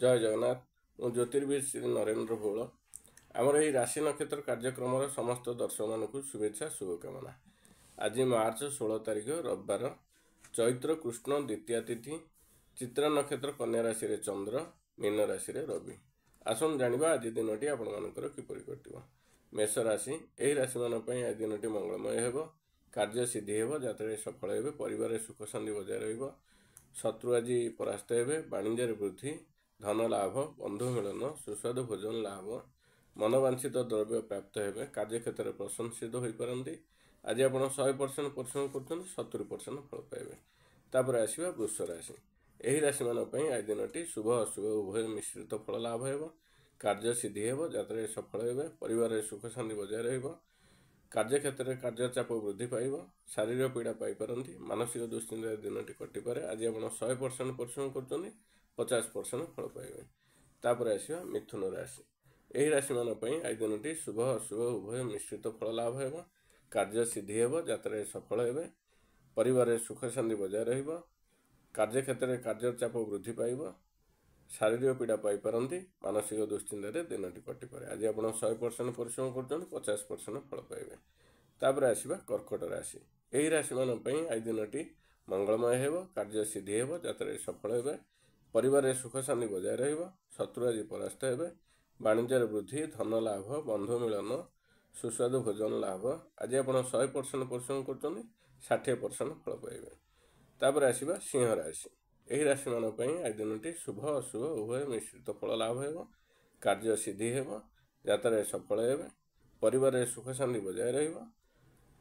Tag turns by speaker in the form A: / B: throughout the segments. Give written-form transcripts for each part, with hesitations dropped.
A: जय जगन्नाथ। मु ज्योतिर्विद श्री नरेंद्र भोल। आमर यही राशि नक्षत्र कार्यक्रम समस्त दर्शक मानक शुभेच्छा शुभकामना। आज मार्च 16 तारिख रविवार, चैत्र कृष्ण द्वितीया तिथि, चित्रा नक्षत्र कन्या राशि रे चंद्र, मीन राशि रे रवि। आसन जानिबा आज दिनटी आपण मानकर किपरि कटिबो। मेष राशि, एही राशि मान पई आज दिनटी मंगलमय हेबो, कार्य सिद्धि हेबो, यात्रा सफल हेबे, परिवार सुख शांति बजाय रहिबो, शत्रु आज परास्त हेबे, वाणिज्य वृद्धि, धन लाभ, बंधु मिलन, सुस्वादु भोजन लाभ, मनोवांछित द्रव्य प्राप्त हेबे, कार्य क्षेत्र में प्रशंसित हो पारती। आज आप 100% परिश्रम कर 70% फल पाइबे। तापर आसवा वृष राशि, यही राशि मान आज दिनटी शुभ अशुभ उभय मिश्रित फल लाभ हेबो, कार्य सिद्धि हेबो, यात्रा सफल हेबे, परिवार सुख शांति बजाय रहिबो, कार्य क्षेत्र में कार्य चाप वृद्धि पाइब, शारीरिक पीड़ा पाइपारती, मानसिक दुश्चिंता दिनटी कटिपे। आज आप 100% परिश्रम कर 50% फल पाइबे। तापर आसवा मिथुन राशि, यही राशि मान आज दिनटी शुभ अशुभ उभय मिश्रित फल लाभ हेबो, कार्य सिद्धि हेबो, यात्रा सफल हेबे, परिवार सुख शांति बजाय रहिबो, कार्य क्षेत्र में कार्य चाप वृद्धि पाइब, शारीरिक पीड़ा पाइपारती, मानसिक दुश्चिंता दिनटी कटिपे। आज आप 100% परिश्रम कर 50% फल पाइबे। तापर आसवा कर्कट राशि, यही राशि मान आज दिनटी मंगलमय हेबो, कार्य सिद्धि हेबो, यात्रा सफल हेबे, परिवार सुख शांति बजाय रहिबो, शत्रु आज परास्त हेबे, वाणिज्य वृद्धि, धन लाभ, बंधु मिलन, सुस्वादु भोजन लाभ। आज आप 100% परिश्रम कर 60% फल पाइबे। तापर आसवा सिंह राशि, यही राशि मान आज दिनटी शुभ अशुभ उभय मिश्रित फल लाभ हेबो, कार्य सिद्धि हेबो, यात्रा सफल हेबे, परिवार सुख शांति बजाय रहिबो,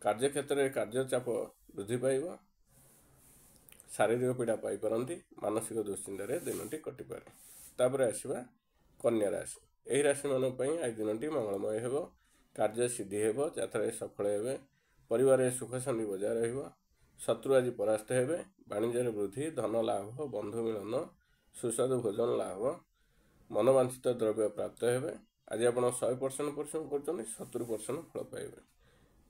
A: कार्य क्षेत्र में कार्य चाप वृद्धि पाइब, शारीरिक पीड़ा पाइपारती, मानसिक दुश्चिंता दिनटी कटिपे। तापर आसवा कन्या राशि, यही राशि मान आज दिनटी मंगलमय हेबो, कार्य सिद्धि हेबो, यात्रा सफल हेबे, परिवार सुख शांति बजाय रहिबो, शत्रु आज परास्त हेबे, वाणिज्य वृद्धि, धन लाभ, बंधु मिलन, सुस्वादु भोजन लाभ, मनोवांछित द्रव्य प्राप्त हेबे। आज आप 100% परिश्रम कर 70% फल पाइबे।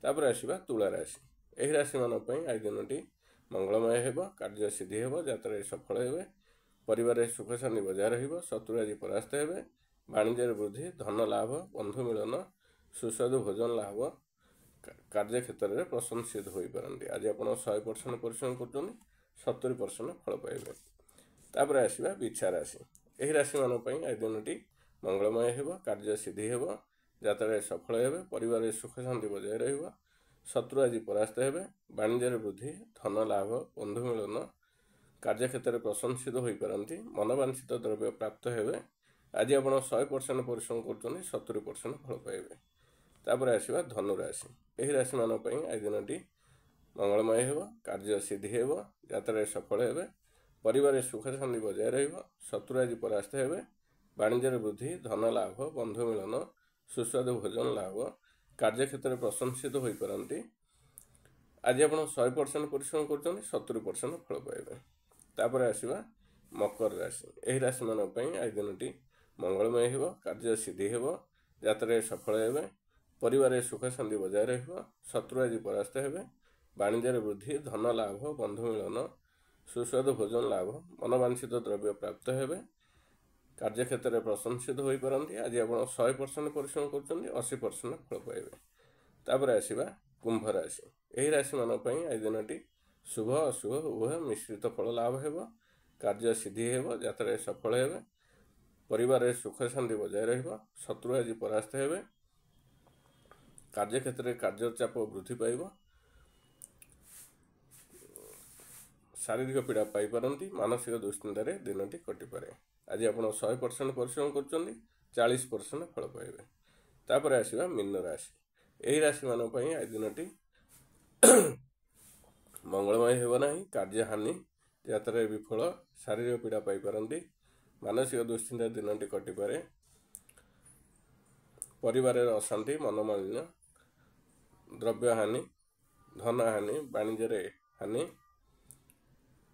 A: तापर आसवा तुला राशि, यही राशि मान आज दिनटी मंगलमय हेबो, कार्य सिद्धि हेबो, यात्रा सफल हेबे, परिवार सुख शांति बजाय रहिबो, शत्रु आज परास्त हेबे, वाणिज्य वृद्धि, धन लाभ, बंधु मिलन, सुस्वादु भोजन लाभ, कार्य क्षेत्र में प्रशंसित हो पारती। आज आप 100% परिश्रम कर 70% फल पाइबे। तापर आसवा बिछा राशि, यही राशि मान आज दिनटी मंगलमय हेबो, कार्य सिद्धि हेबो, यात्रा सफल हेबे, परिवार सुख शांति बजाय रहिबो, शत्रु आज परास्त हेबे, वाणिज्य वृद्धि, धन लाभ, बंधु मिलन, कार्य क्षेत्र में प्रशंसित हो पारती, मनोवांछित द्रव्य प्राप्त हेबे। आज आप 100% परिश्रम कर 70% फल पाइबे। तापर आसवा धनु राशि, यही राशि मान आज दिनटी मंगलमय हेबो, कार्य सिद्धि हेबो, यात्रा सफल हेबे, परिवार सुख शांति बजाय रहिबो, शत्रु आज परास्त हेबे, वाणिज्य वृद्धि, धन लाभ, बंधु मिलन, सुस्वादु भोजन लाभ, कार्य क्षेत्र में प्रशंसित हो पारती। आज आप 100% परिश्रम कर 70% फल पाइबे। तापर आसवा मकर राशि, यही राशि मान आज दिनटी मंगलमय हेबो, कार्य सिद्धि हेबो, यात्रा सफल हेबे, परिवार सुख शांति बजाय रहिबो, शत्रु आज परास्त हेबे, वाणिज्य वृद्धि, धन लाभ, बंधु मिलन, सुस्वादु भोजन लाभ, मनोवांछित द्रव्य प्राप्त हेबे, कार्य क्षेत्र में प्रशंसित हो पारती। आज आप 100% परिश्रम कर 80% फल पाइबे। तापर आसवा कुंभ राशि, यही राशि मान आज दिनटी शुभ अशुभ उभय मिश्रित फल लाभ हेबो, कार्य सिद्धि हेबो, यात्रा सफल हेबे, परिवार सुख शांति बजाय रहिबो, शत्रु आज परास्त हेबे, कार्य क्षेत्र में कार्य चाप वृद्धि पाइब, शारीरिक पीड़ा पाइपारती, मानसिक दुश्चिंता दिनटी कटिपे। आज आप 100% परिश्रम कर 40% फल पाइबे। तापर आसवा मीन राशि, यही राशि मान आज दिनटी मंगलमय हेबो नाही, कार्य हानि, यात्रा विफल, शारीरिक पीड़ा पाइपारती, मानसिक दुश्चिंता दिनटी कटिपे, परिवार अशांति, मनोमालिन्य, द्रव्य हानि, धन हानि, वाणिज्य हानि,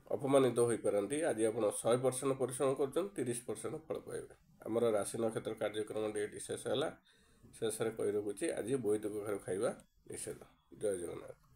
A: अपमानित हो पारती। आज आप 100% परिश्रम कर 30% फल पाइबे। आमर राशि नक्षत्र कार्यक्रम शेष है। शेष कही रखुच्छी, आज बोईत कखारु खाइबा निषेध। जय जगन्नाथ।